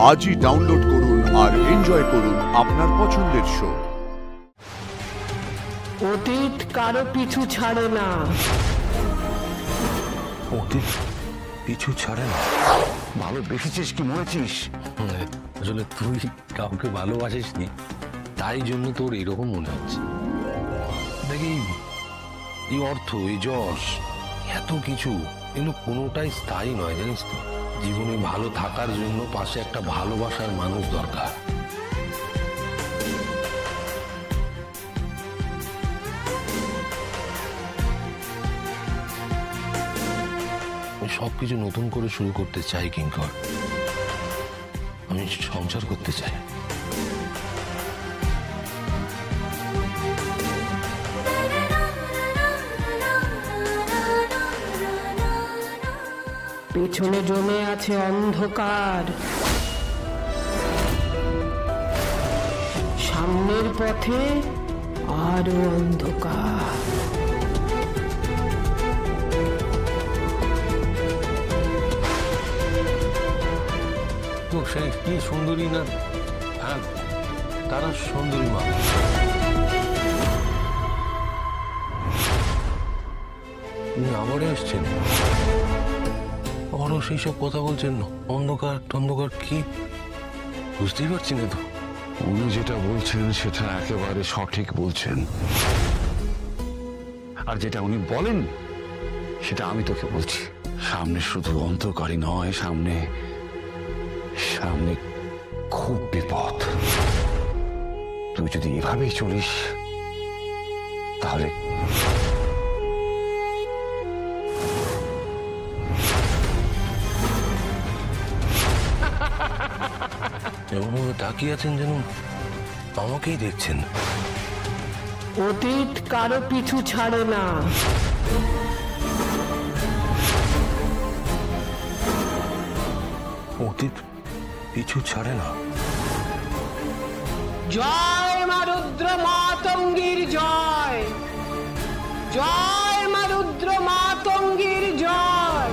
আজই ডাউনলোড করুন আর এনজয় করুন আপনার পছন্দের শো। অতীত কারো পিছু ছাড়ে না। অতীত পিছু ছাড়ে না? ভালোবেসেছিস কি মরেছিস? আসলে তুই কাউকে ভালোবাসিস নি, তাই জন্য তোর এরকম মনে হচ্ছে। দেখি এই অর্থ, এই যশ, এত কিছু, এগুলো কোনোটাই স্থায়ী নয়, জানিস তো। জীবনে ভালো থাকার জন্য পাশে একটা ভালোবাসার মানুষ দরকার। আমি সবকিছু নতুন করে শুরু করতে চাই কিঙ্কর। আমি সংসার করতে চাই। পেছনে জমে আছে অন্ধকার, সামনের পথে আরো অন্ধকার। তো সে কি সুন্দরী না? হ্যাঁ, তারা সুন্দরী মা। উনি আবারও এসছেন, আবারও সেই সব কথা বলছেন। অন্ধকার টন্ধকার কি বুঝতেই পারছি না তো। উনি যেটা বলছেন সেটা একেবারে সঠিক বলছেন, আর যেটা উনি বলেন সেটা আমি তোকে বলছি। সামনে শুধু অন্ধকারই নয়, সামনে সামনে খুব বিপদ। তুই যদি এভাবেই চলিস তাহলে এমনভাবে তাকিয়ে আছেন যেন আমাকেই দেখছেন। অতীত কারো পিছু ছাড়ে না। অতীত পিছু ছাড়ে না। জয় মা রুদ্র মাতঙ্গীর জয়, জয় মা রুদ্র মাতঙ্গীর জয়।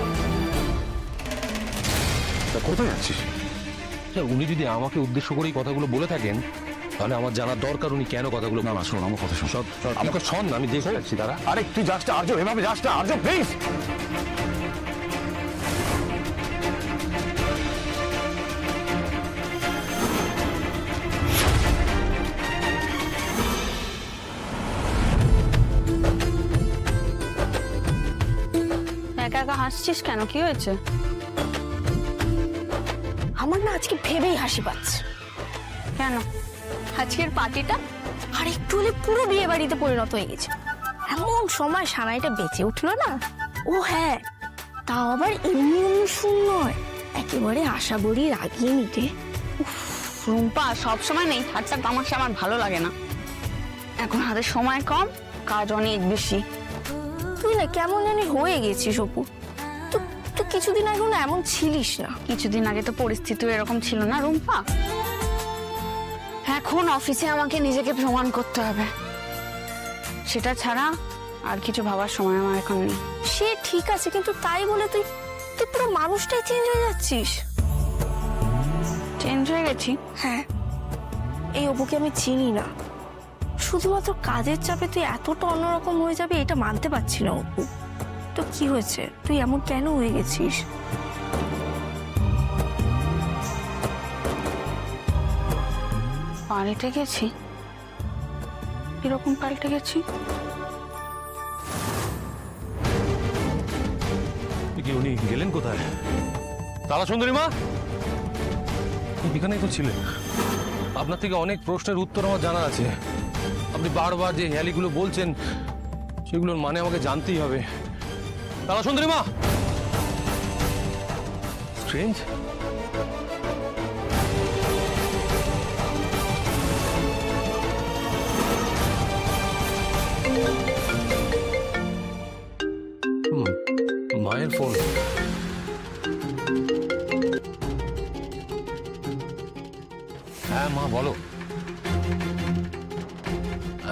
কোথায় আছিস? উনি যদি আমাকে উদ্দেশ্য করেই কথাগুলো বলে থাকেন, তাহলে আমার জানার দরকার উনি কেন কথাগুলো। না না, শোন আমার কথা, শোন। আমাকে শোন, আমি দেখে যাচ্ছি। তারা আরে তুই যাস না আর্য, এভাবে যাস না আর্য, প্লিজ। একা একা হাসছিস কেন? কি হয়েছে? আমার না আজকে ভেবেই হাসি পাচ্ছে। কেন? আজকের পার্টিটা আর একটু হলে পুরো বিয়ে বাড়িতে পরিণত হয়ে গেছে। এমন সময় সানাইটা বেঁচে উঠলো না। ও হ্যাঁ, তাও আবার এমনি শূন্য নয়, একেবারে আশা বড়ি রাগিয়ে নিতে। রুম্পা, সবসময় নেই ঠাট্টা তামাশা আমার ভালো লাগে না। এখন হাতে সময় কম, কাজ অনেক বেশি। তুই না কেমন জানি হয়ে গেছিস অপু। তো কিছুদিন আগে না এমন ছিলিস না। কিছুদিন আগে তো পরিস্থিতি এরকম ছিল না রুম্পা। এখন অফিসে আমাকে নিজেকে প্রমাণ করতে হবে, সেটা ছাড়া আর কিছু ভাবার সময় আমার এখন নেই। সে ঠিক আছে, কিন্তু তাই বলে তুই পুরো মানুষটাই চেঞ্জ হয়ে যাচ্ছিস। চেঞ্জ হয়ে গেছি? হ্যাঁ, এই অপুকে আমি চিনি না। শুধুমাত্র কাজের চাপে তুই এতটা অন্যরকম হয়ে যাবে এটা মানতে পারছি না অপু। তো কি হয়েছে? তুই এমন কেন হয়ে গেছিস? পাল্টে গেছি? কিরকম পাল্টে গেছি? উনি গেলেন কোথায়? তারা সুন্দরী মা, এখানেই তো ছিলেন। আপনার থেকে অনেক প্রশ্নের উত্তর আমার জানা আছে। আপনি বারবার যে হেয়ালিগুলো বলছেন সেগুলোর মানে আমাকে জানতেই হবে। তারা সুন্দরী মা, স্ট্রেঞ্জ। মায়ের ফোন। হ্যাঁ মা, বলো।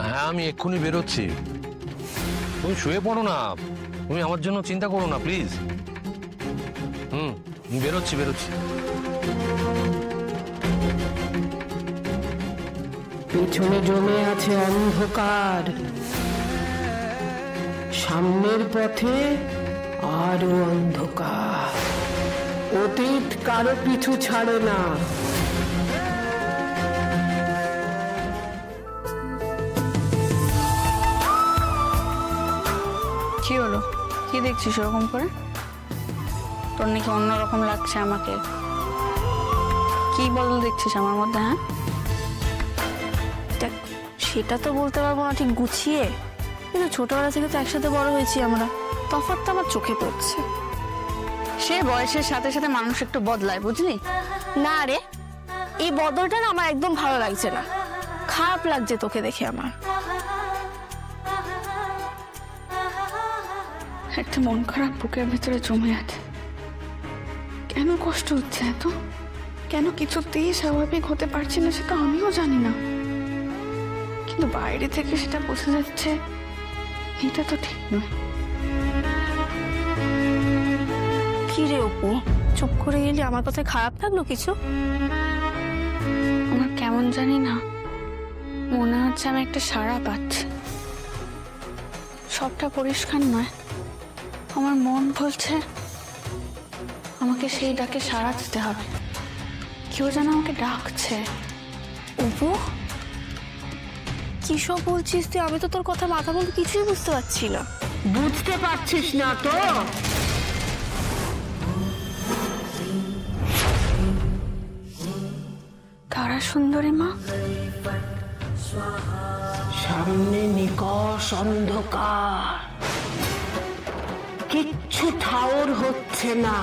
হ্যাঁ, আমি এক্ষুনি বেরোচ্ছি। তুমি শুয়ে পড়ো না, তুমি আমার জন্য চিন্তা করো না প্লিজ। বেরোচ্ছি। পেছনে জমে আছে অন্ধকার, সামনের পথে আরো অন্ধকার। অতীত কারো পিছু ছাড়ে না। কি হলো? কি দেখছিস ওরকম করে? তোর নাকি অন্যরকম লাগছে আমাকে। কি বদল দেখছিস আমার মধ্যে? হ্যাঁ, দেখ, সেটা তো বলতে পারবো না ঠিক গুছিয়ে, কিন্তু ছোটবেলা থেকে তো একসাথে বড় হয়েছি আমরা, তফাৎটা আমার চোখে পড়ছে। সে বয়সের সাথে সাথে মানুষ একটু বদলায়, বুঝলি? না রে, এই বদলটা না আমার একদম ভালো লাগছে না, খারাপ লাগছে তোকে দেখে আমার। একটা মন খারাপ বুকের ভিতরে জমে আছে। কেন কষ্ট হচ্ছে এত? কেন কিছুতেই স্বাভাবিক হতে পারছি না সেটা আমিও জানি না, কিন্তু বাইরে থেকে সেটা বোঝা যাচ্ছে এটা তো ঠিক নয়। কি রে অপু, চুপ করে গেলি? আমার কথায় খারাপ লাগলো কিছু? আমার কেমন জানি না মনে হচ্ছে আমি একটা সাড়া পাচ্ছি। সবটা পরিষ্কার নয়, আমার মন বলছে আমাকে সেই ডাকে সাড়া দিতে হবে। কেউ যেন আমাকে ডাকছে। অপু, কি সব বলছিস তুই? আমি তো তোর কথা মাথা বলতে কিছুই বুঝতে পারছি না। বুঝতে পারছিস না তো? তারা সুন্দরী মা, সামনে নিকষ অন্ধকার, কিচ্ছু ঠাউর হচ্ছে না,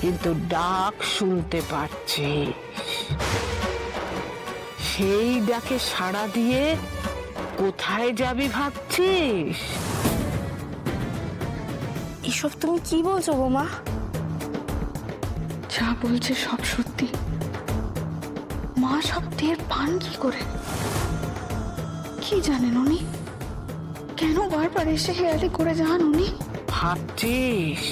কিন্তু ডাক শুনতে পাচ্ছি। সেই ডাকে সাড়া দিয়ে কোথায় যাবি ভাবছিস? এসব তুমি কি বলছো বোমা? যা বলছে সব সত্যি। মা সব টের পান কি করে? কি জানেন উনি? কেন বারবার এসে হেয়ালি করে যান উনি? ভাবছিস,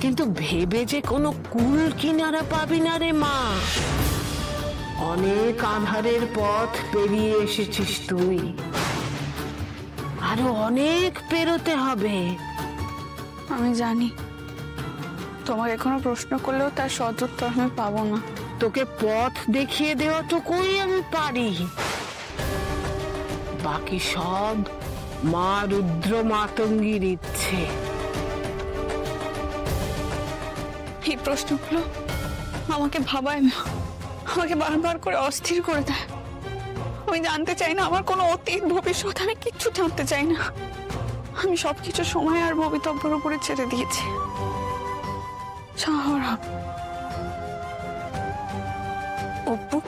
কিন্তু ভেবে যে কোনো কুল কিনারা পাবি না রে মা। অনেক আঁধারের পথ পেরিয়ে এসেছিস তুই, আরো অনেক পেরোতে হবে। আমি জানি, তোমাকে কোনো প্রশ্ন করলেও তার সৎ উত্তর আমি পাবো না। তোকে পথ দেখিয়ে দেওয়াটুকুই আমি পারি, বাকি সব মা রুদ্র মাতঙ্গীর ইচ্ছে। এই প্রশ্নগুলো আমাকে ভাবায় না, আমাকে বারবার করে অস্থির করে দেয়। আমি জানতে চাই না আমার কোনো অতীত ভবিষ্যৎ, আমি কিচ্ছু জানতে চাই না। আমি সবকিছু সময় আর ভবিতব্যের উপরে ছেড়ে দিয়েছি। অপু,